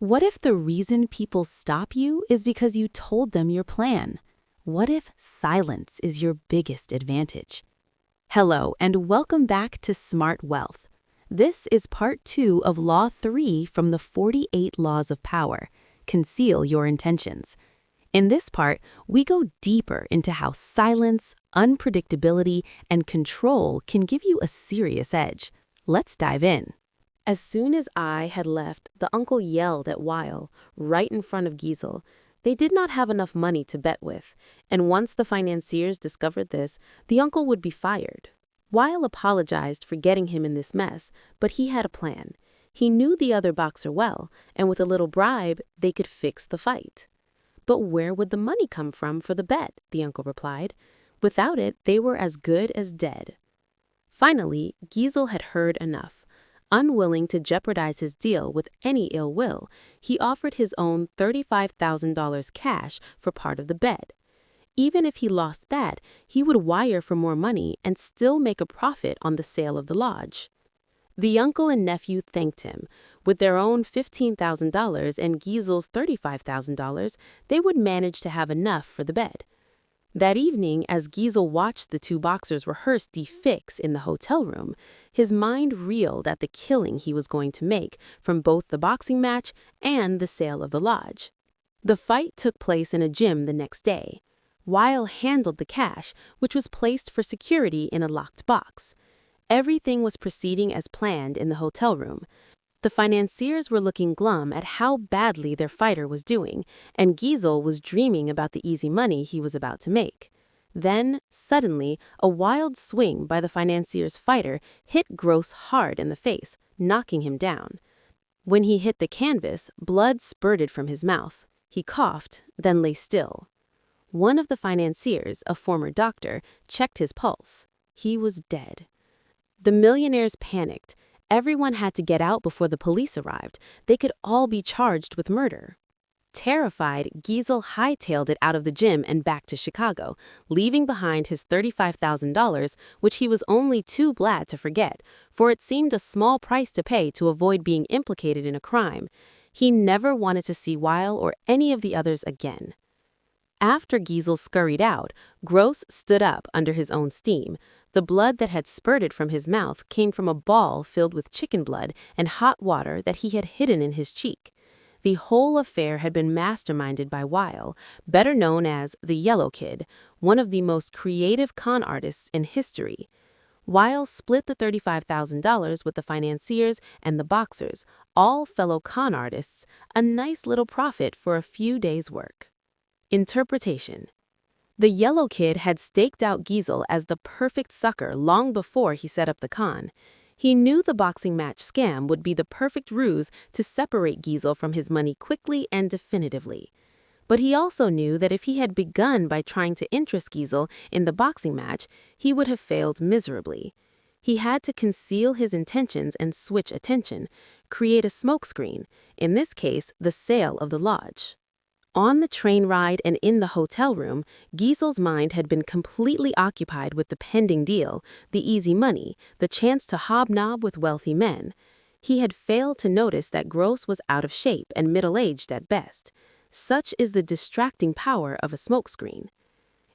What if the reason people stop you is because you told them your plan? What if silence is your biggest advantage? Hello, and welcome back to Smart Wealth. This is part 2 of Law 3 from the 48 Laws of Power, Conceal Your Intentions. In this part, we go deeper into how silence, unpredictability, and control can give you a serious edge. Let's dive in. As soon as I had left, the uncle yelled at Weil, right in front of Giesel. They did not have enough money to bet with, and once the financiers discovered this, the uncle would be fired. Weil apologized for getting him in this mess, but he had a plan. He knew the other boxer well, and with a little bribe, they could fix the fight. But where would the money come from for the bet? The uncle replied. Without it, they were as good as dead. Finally, Giesel had heard enough. Unwilling to jeopardize his deal with any ill will, he offered his own $35,000 cash for part of the bet. Even if he lost that, he would wire for more money and still make a profit on the sale of the lodge. The uncle and nephew thanked him. With their own $15,000 and Giesel's $35,000, they would manage to have enough for the bet. That evening, as Giesel watched the two boxers rehearse the fix in the hotel room, his mind reeled at the killing he was going to make from both the boxing match and the sale of the lodge. The fight took place in a gym the next day. Weil handled the cash, which was placed for security in a locked box. Everything was proceeding as planned in the hotel room. The financiers were looking glum at how badly their fighter was doing, and Giesel was dreaming about the easy money he was about to make. Then, suddenly, a wild swing by the financier's fighter hit Gross hard in the face, knocking him down. When he hit the canvas, blood spurted from his mouth. He coughed, then lay still. One of the financiers, a former doctor, checked his pulse. He was dead. The millionaires panicked. Everyone had to get out before the police arrived. They could all be charged with murder. Terrified, Giesel hightailed it out of the gym and back to Chicago, leaving behind his $35,000, which he was only too glad to forget, for it seemed a small price to pay to avoid being implicated in a crime. He never wanted to see Weil or any of the others again. After Giesel scurried out, Gross stood up under his own steam. The blood that had spurted from his mouth came from a ball filled with chicken blood and hot water that he had hidden in his cheek. The whole affair had been masterminded by Weil, better known as the Yellow Kid, one of the most creative con artists in history. Weil split the $35,000 with the financiers and the boxers, all fellow con artists, a nice little profit for a few days' work. Interpretation. The Yellow Kid had staked out Giesel as the perfect sucker long before he set up the con. He knew the boxing match scam would be the perfect ruse to separate Giesel from his money quickly and definitively. But he also knew that if he had begun by trying to interest Giesel in the boxing match, he would have failed miserably. He had to conceal his intentions and switch attention, create a smokescreen, in this case, the sale of the lodge. On the train ride and in the hotel room, Giesel's mind had been completely occupied with the pending deal, the easy money, the chance to hobnob with wealthy men. He had failed to notice that Gross was out of shape and middle-aged at best. Such is the distracting power of a smokescreen.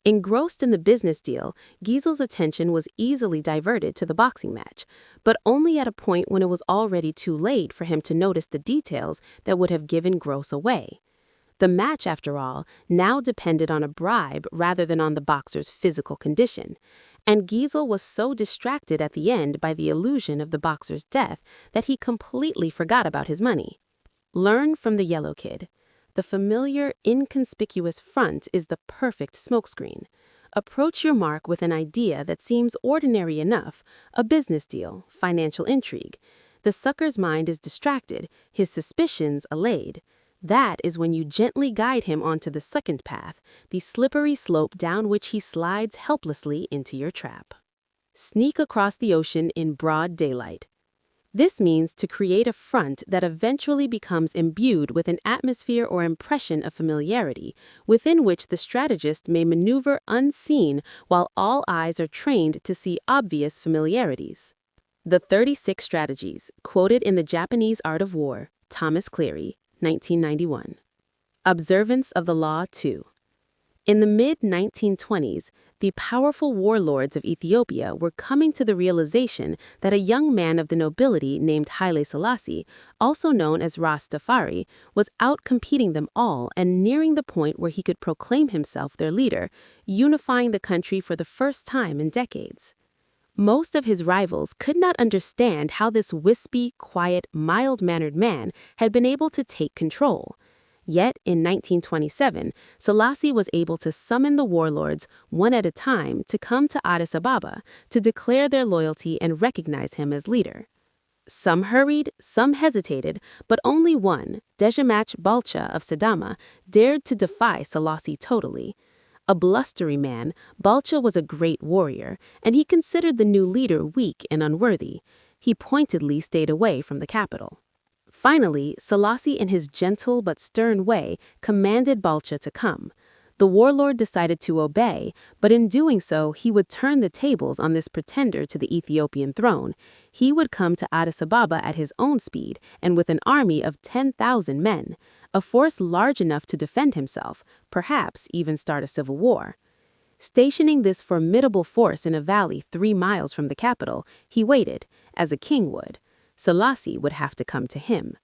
Engrossed in the business deal, Giesel's attention was easily diverted to the boxing match, but only at a point when it was already too late for him to notice the details that would have given Gross away. The match, after all, now depended on a bribe rather than on the boxer's physical condition, and Giesel was so distracted at the end by the illusion of the boxer's death that he completely forgot about his money. Learn from the Yellow Kid. The familiar, inconspicuous front is the perfect smokescreen. Approach your mark with an idea that seems ordinary enough, a business deal, financial intrigue. The sucker's mind is distracted, his suspicions allayed. That is when you gently guide him onto the second path, the slippery slope down which he slides helplessly into your trap. Sneak across the ocean in broad daylight. This means to create a front that eventually becomes imbued with an atmosphere or impression of familiarity, within which the strategist may maneuver unseen while all eyes are trained to see obvious familiarities. The 36 strategies, quoted in The Japanese Art of War, Thomas Cleary, 1991. Observance of the Law 2. In the mid-1920s, the powerful warlords of Ethiopia were coming to the realization that a young man of the nobility named Haile Selassie, also known as Ras Tafari, was outcompeting them all and nearing the point where he could proclaim himself their leader, unifying the country for the first time in decades. Most of his rivals could not understand how this wispy, quiet, mild-mannered man had been able to take control. Yet, in 1927, Selassie was able to summon the warlords, one at a time, to come to Addis Ababa to declare their loyalty and recognize him as leader. Some hurried, some hesitated, but only one, Dejemach Balcha of Sidama, dared to defy Selassie totally. A blustery man, Balcha was a great warrior, and he considered the new leader weak and unworthy. He pointedly stayed away from the capital. Finally, Selassie, in his gentle but stern way, commanded Balcha to come. The warlord decided to obey, but in doing so, he would turn the tables on this pretender to the Ethiopian throne. He would come to Addis Ababa at his own speed and with an army of 10,000 men, a force large enough to defend himself, perhaps even start a civil war. Stationing this formidable force in a valley 3 miles from the capital, he waited, as a king would. Selassie would have to come to him.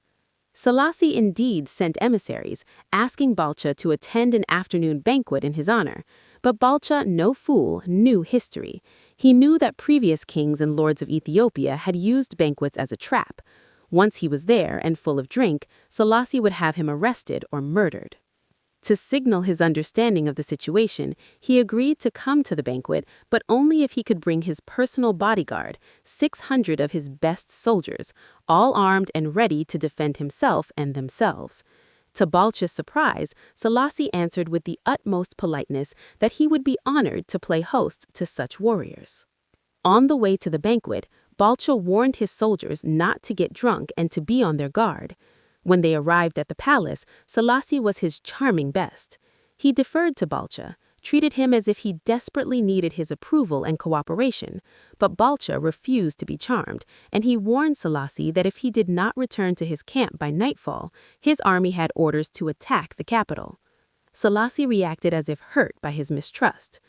Selassie indeed sent emissaries, asking Balcha to attend an afternoon banquet in his honor. But Balcha, no fool, knew history. He knew that previous kings and lords of Ethiopia had used banquets as a trap. Once he was there and full of drink, Selassie would have him arrested or murdered. To signal his understanding of the situation, he agreed to come to the banquet, but only if he could bring his personal bodyguard, 600 of his best soldiers, all armed and ready to defend himself and themselves. To Balcha's surprise, Selassie answered with the utmost politeness that he would be honored to play host to such warriors. On the way to the banquet, Balcha warned his soldiers not to get drunk and to be on their guard. When they arrived at the palace, Selassie was his charming best. He deferred to Balcha, treated him as if he desperately needed his approval and cooperation, but Balcha refused to be charmed, and he warned Selassie that if he did not return to his camp by nightfall, his army had orders to attack the capital. Selassie reacted as if hurt by his mistrust.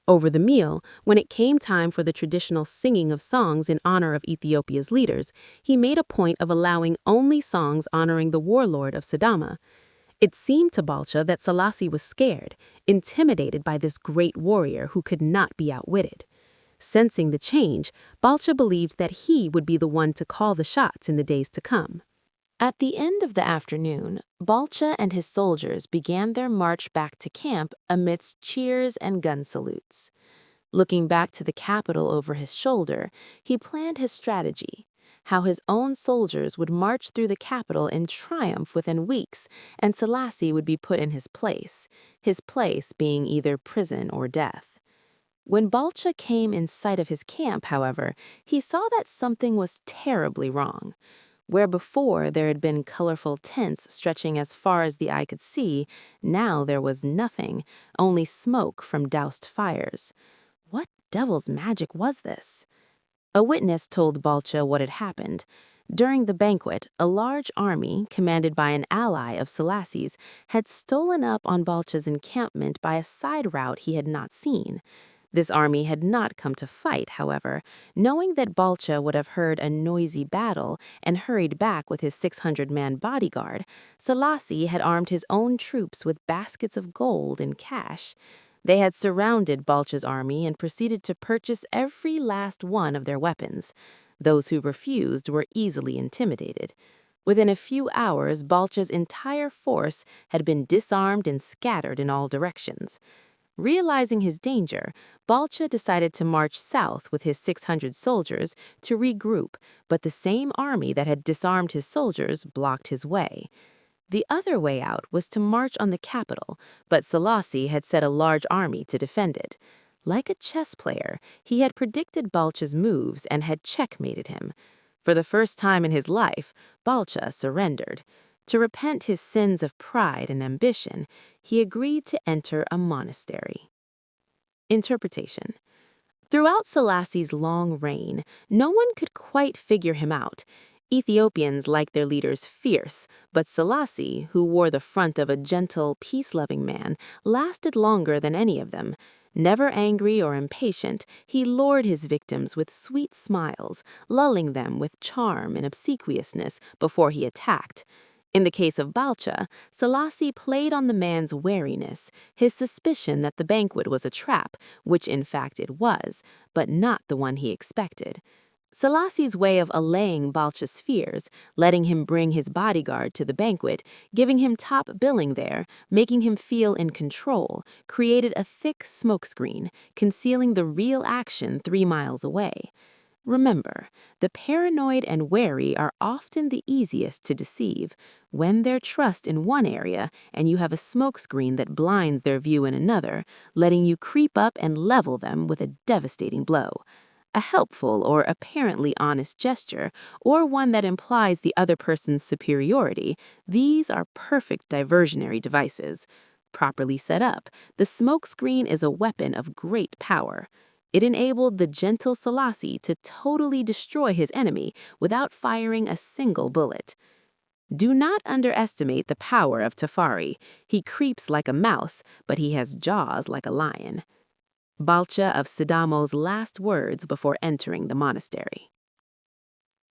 Over the meal, when it came time for the traditional singing of songs in honor of Ethiopia's leaders, he made a point of allowing only songs honoring the warlord of Sidama. It seemed to Balcha that Selassie was scared, intimidated by this great warrior who could not be outwitted. Sensing the change, Balcha believed that he would be the one to call the shots in the days to come. At the end of the afternoon, Balcha and his soldiers began their march back to camp amidst cheers and gun salutes. Looking back to the capital over his shoulder, he planned his strategy, how his own soldiers would march through the capital in triumph within weeks, and Selassie would be put in his place being either prison or death. When Balcha came in sight of his camp, however, he saw that something was terribly wrong. Where before there had been colorful tents stretching as far as the eye could see, now there was nothing, only smoke from doused fires. What devil's magic was this? A witness told Balcha what had happened. During the banquet, a large army, commanded by an ally of Selassie's, had stolen up on Balcha's encampment by a side route he had not seen. This army had not come to fight, however. Knowing that Balcha would have heard a noisy battle and hurried back with his 600-man bodyguard, Selassie had armed his own troops with baskets of gold and cash. They had surrounded Balcha's army and proceeded to purchase every last one of their weapons. Those who refused were easily intimidated. Within a few hours, Balcha's entire force had been disarmed and scattered in all directions. Realizing his danger, Balcha decided to march south with his 600 soldiers to regroup, but the same army that had disarmed his soldiers blocked his way. The other way out was to march on the capital, but Selassie had set a large army to defend it. Like a chess player, he had predicted Balcha's moves and had checkmated him. For the first time in his life, Balcha surrendered. To repent his sins of pride and ambition, he agreed to enter a monastery. Interpretation. Throughout Selassie's long reign, no one could quite figure him out. Ethiopians liked their leaders fierce, but Selassie, who wore the front of a gentle, peace-loving man, lasted longer than any of them. Never angry or impatient, he lured his victims with sweet smiles, lulling them with charm and obsequiousness before he attacked. In the case of Balcha, Selassie played on the man's wariness, his suspicion that the banquet was a trap, which in fact it was, but not the one he expected. Selassie's way of allaying Balcha's fears, letting him bring his bodyguard to the banquet, giving him top billing there, making him feel in control, created a thick smokescreen, concealing the real action 3 miles away. Remember, the paranoid and wary are often the easiest to deceive. When their trust in one area and you have a smokescreen that blinds their view in another, letting you creep up and level them with a devastating blow. A helpful or apparently honest gesture, or one that implies the other person's superiority, these are perfect diversionary devices. Properly set up, the smokescreen is a weapon of great power. It enabled the gentle Selassie to totally destroy his enemy without firing a single bullet. Do not underestimate the power of Tafari. He creeps like a mouse, but he has jaws like a lion. Balcha of Sidamo's last words before entering the monastery.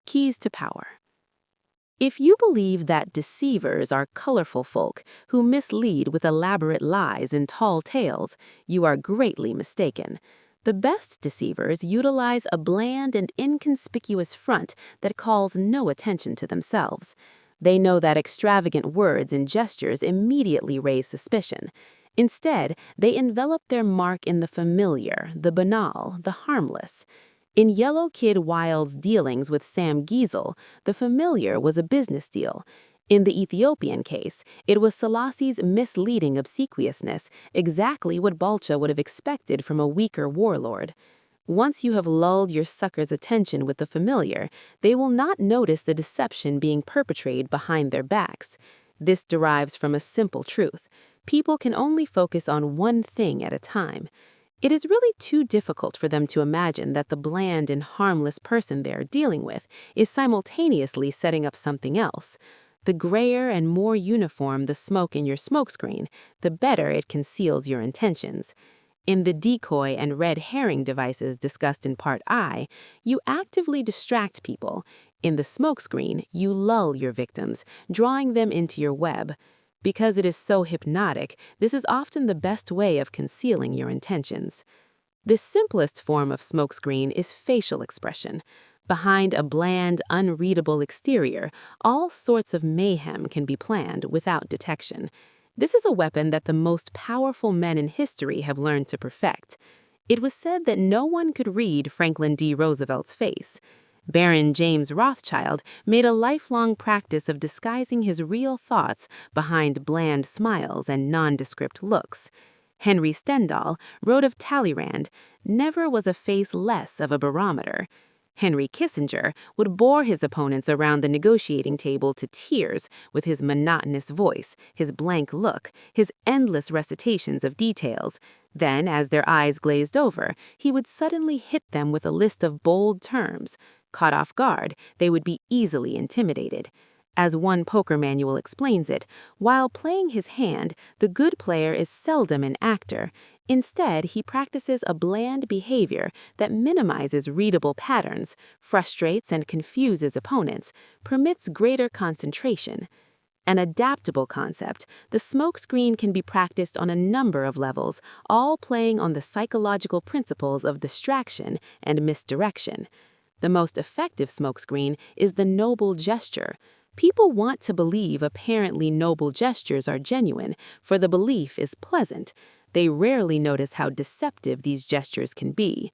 Keys to power. If you believe that deceivers are colorful folk who mislead with elaborate lies and tall tales, you are greatly mistaken. The best deceivers utilize a bland and inconspicuous front that calls no attention to themselves. They know that extravagant words and gestures immediately raise suspicion. Instead, they envelop their mark in the familiar, the banal, the harmless. In Yellow Kid Wilde's dealings with Sam Giesel, the familiar was a business deal. In the Ethiopian case, it was Selassie's misleading obsequiousness, exactly what Balcha would have expected from a weaker warlord. Once you have lulled your sucker's attention with the familiar, they will not notice the deception being perpetrated behind their backs. This derives from a simple truth. People can only focus on one thing at a time. It is really too difficult for them to imagine that the bland and harmless person they're dealing with is simultaneously setting up something else. The grayer and more uniform the smoke in your smokescreen, the better it conceals your intentions. In the decoy and red herring devices discussed in Part I, you actively distract people. In the smokescreen, you lull your victims, drawing them into your web. Because it is so hypnotic, this is often the best way of concealing your intentions. The simplest form of smokescreen is facial expression. Behind a bland, unreadable exterior, all sorts of mayhem can be planned without detection. This is a weapon that the most powerful men in history have learned to perfect. It was said that no one could read Franklin D. Roosevelt's face. Baron James Rothschild made a lifelong practice of disguising his real thoughts behind bland smiles and nondescript looks. Henry Stendhal wrote of Talleyrand, "Never was a face less of a barometer." Henry Kissinger would bore his opponents around the negotiating table to tears with his monotonous voice, his blank look, his endless recitations of details. Then, as their eyes glazed over, he would suddenly hit them with a list of bold terms. Caught off guard, they would be easily intimidated. As one poker manual explains it, while playing his hand, the good player is seldom an actor. Instead, he practices a bland behavior that minimizes readable patterns, frustrates and confuses opponents, permits greater concentration. An adaptable concept, the smokescreen can be practiced on a number of levels, all playing on the psychological principles of distraction and misdirection. The most effective smokescreen is the noble gesture. People want to believe apparently noble gestures are genuine, for the belief is pleasant. They rarely notice how deceptive these gestures can be.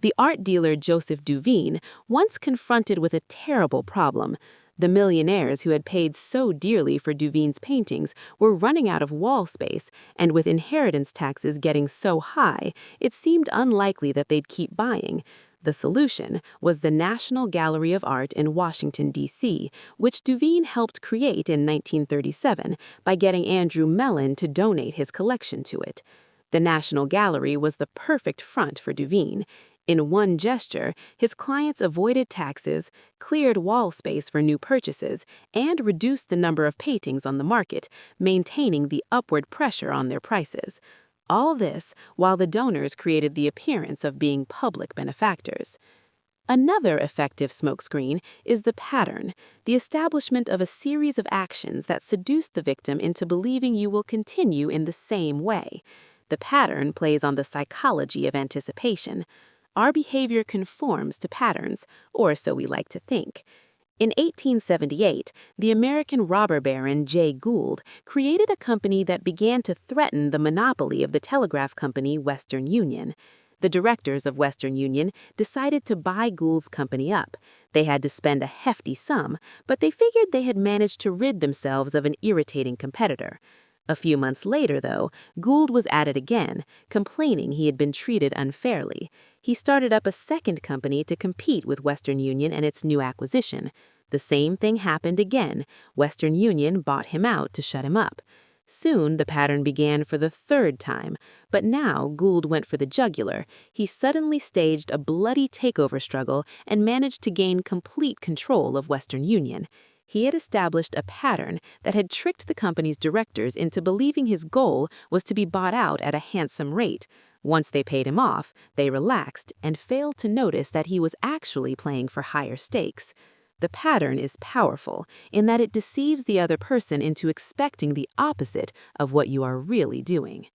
The art dealer Joseph Duveen once confronted with a terrible problem. The millionaires who had paid so dearly for Duveen's paintings were running out of wall space, and with inheritance taxes getting so high, it seemed unlikely that they'd keep buying. The solution was the National Gallery of Art in Washington, D.C., which Duveen helped create in 1937 by getting Andrew Mellon to donate his collection to it. The National Gallery was the perfect front for Duveen. In one gesture, his clients avoided taxes, cleared wall space for new purchases, and reduced the number of paintings on the market, maintaining the upward pressure on their prices. All this while the donors created the appearance of being public benefactors. Another effective smokescreen is the pattern, the establishment of a series of actions that seduce the victim into believing you will continue in the same way. The pattern plays on the psychology of anticipation. Our behavior conforms to patterns, or so we like to think. In 1878, the American robber baron Jay Gould created a company that began to threaten the monopoly of the telegraph company Western Union. The directors of Western Union decided to buy Gould's company up. They had to spend a hefty sum, but they figured they had managed to rid themselves of an irritating competitor. A few months later, though, Gould was at it again, complaining he had been treated unfairly. He started up a second company to compete with Western Union and its new acquisition. The same thing happened again. Western Union bought him out to shut him up. Soon the pattern began for the third time, but now Gould went for the jugular. He suddenly staged a bloody takeover struggle and managed to gain complete control of Western Union. He had established a pattern that had tricked the company's directors into believing his goal was to be bought out at a handsome rate. Once they paid him off, they relaxed and failed to notice that he was actually playing for higher stakes. The pattern is powerful in that it deceives the other person into expecting the opposite of what you are really doing.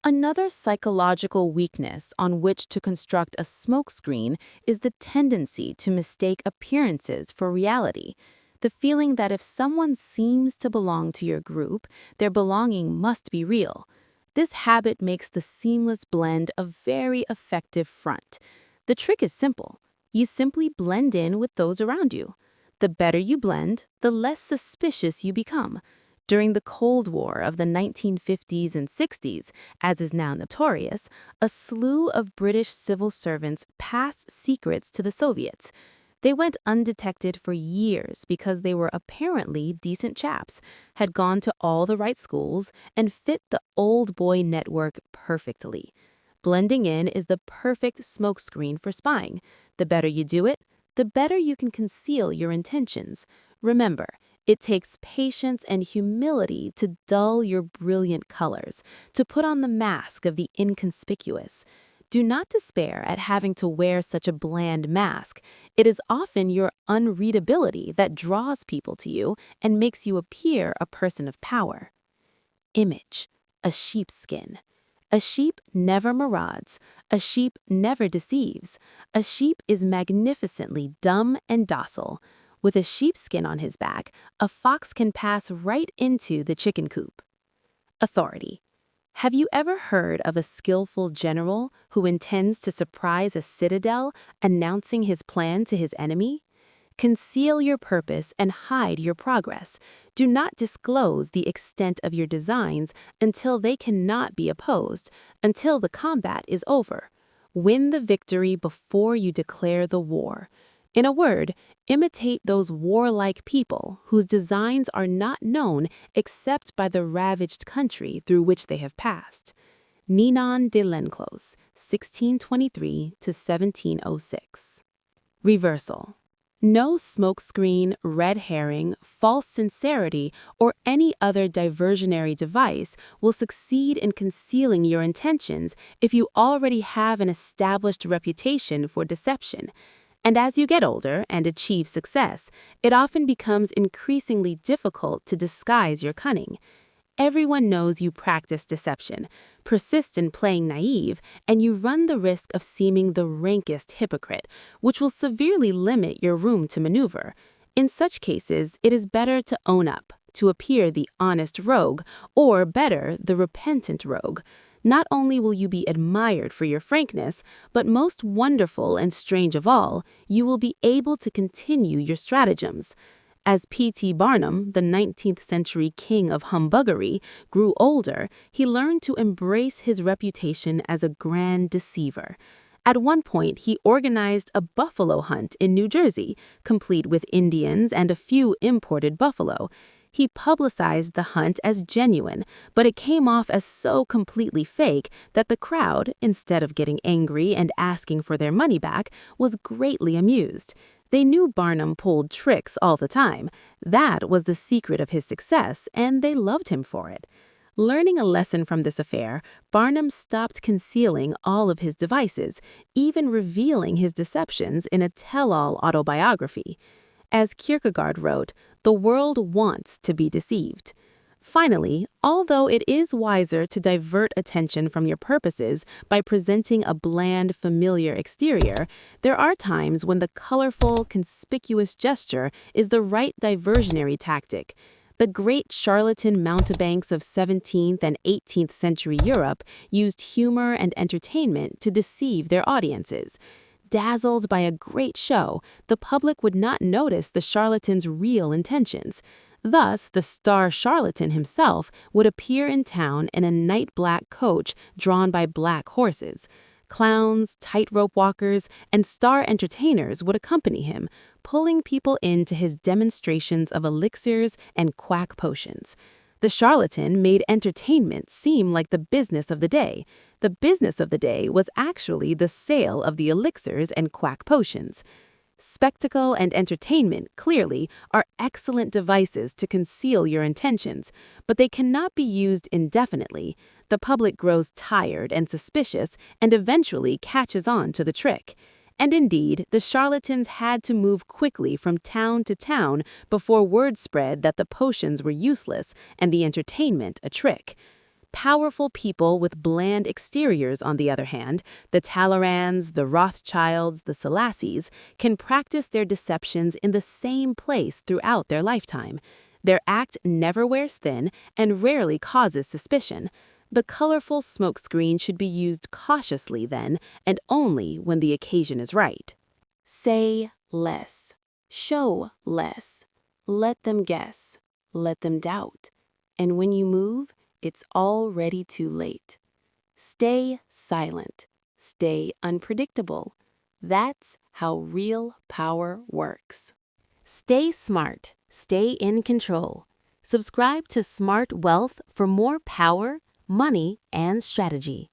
Another psychological weakness on which to construct a smokescreen is the tendency to mistake appearances for reality. The feeling that if someone seems to belong to your group, their belonging must be real. This habit makes the seamless blend a very effective front. The trick is simple. You simply blend in with those around you. The better you blend, the less suspicious you become. During the Cold War of the 1950s and 60s, as is now notorious, a slew of British civil servants passed secrets to the Soviets. They went undetected for years because they were apparently decent chaps, had gone to all the right schools, and fit the old boy network perfectly. Blending in is the perfect smokescreen for spying. The better you do it, the better you can conceal your intentions. Remember, it takes patience and humility to dull your brilliant colors, to put on the mask of the inconspicuous. Do not despair at having to wear such a bland mask. It is often your unreadability that draws people to you and makes you appear a person of power. Image: a sheepskin. A sheep never marauds. A sheep never deceives. A sheep is magnificently dumb and docile. With a sheepskin on his back, a fox can pass right into the chicken coop. Authority. Have you ever heard of a skillful general who intends to surprise a citadel, announcing his plan to his enemy? Conceal your purpose and hide your progress. Do not disclose the extent of your designs until they cannot be opposed, until the combat is over. Win the victory before you declare the war. In a word, imitate those warlike people whose designs are not known except by the ravaged country through which they have passed. Ninon de Lenclos, 1623 to 1706. Reversal. No smokescreen, red herring, false sincerity, or any other diversionary device will succeed in concealing your intentions if you already have an established reputation for deception. And as you get older and achieve success, it often becomes increasingly difficult to disguise your cunning. Everyone knows you practice deception, persist in playing naive, and you run the risk of seeming the rankest hypocrite, which will severely limit your room to maneuver. In such cases, it is better to own up, to appear the honest rogue, or better, the repentant rogue. Not only will you be admired for your frankness, but most wonderful and strange of all, you will be able to continue your stratagems. As P.T. Barnum, the 19th century king of humbuggery, grew older, he learned to embrace his reputation as a grand deceiver. At one point, he organized a buffalo hunt in New Jersey, complete with Indians and a few imported buffalo. He publicized the hunt as genuine, but it came off as so completely fake that the crowd, instead of getting angry and asking for their money back, was greatly amused. They knew Barnum pulled tricks all the time. That was the secret of his success, and they loved him for it. Learning a lesson from this affair, Barnum stopped concealing all of his devices, even revealing his deceptions in a tell-all autobiography. As Kierkegaard wrote, "The world wants to be deceived." Finally, although it is wiser to divert attention from your purposes by presenting a bland, familiar exterior, there are times when the colorful, conspicuous gesture is the right diversionary tactic. The great charlatan mountebanks of 17th and 18th century Europe used humor and entertainment to deceive their audiences. Dazzled by a great show, the public would not notice the charlatan's real intentions. Thus, the star charlatan himself would appear in town in a night-black coach drawn by black horses. Clowns, tightrope walkers, and star entertainers would accompany him, pulling people into his demonstrations of elixirs and quack potions. The charlatan made entertainment seem like the business of the day. The business of the day was actually the sale of the elixirs and quack potions. Spectacle and entertainment, clearly, are excellent devices to conceal your intentions, but they cannot be used indefinitely. The public grows tired and suspicious and eventually catches on to the trick. And indeed, the charlatans had to move quickly from town to town before word spread that the potions were useless and the entertainment a trick. Powerful people with bland exteriors, on the other hand, the Talleyrand's, the Rothschilds, the Selassies, can practice their deceptions in the same place throughout their lifetime. Their act never wears thin and rarely causes suspicion. The colorful smokescreen should be used cautiously then, and only when the occasion is right. Say less. Show less. Let them guess. Let them doubt. And when you move, it's already too late. Stay silent. Stay unpredictable. That's how real power works. Stay smart. Stay in control. Subscribe to Smart Wealth for more power, money, and strategy.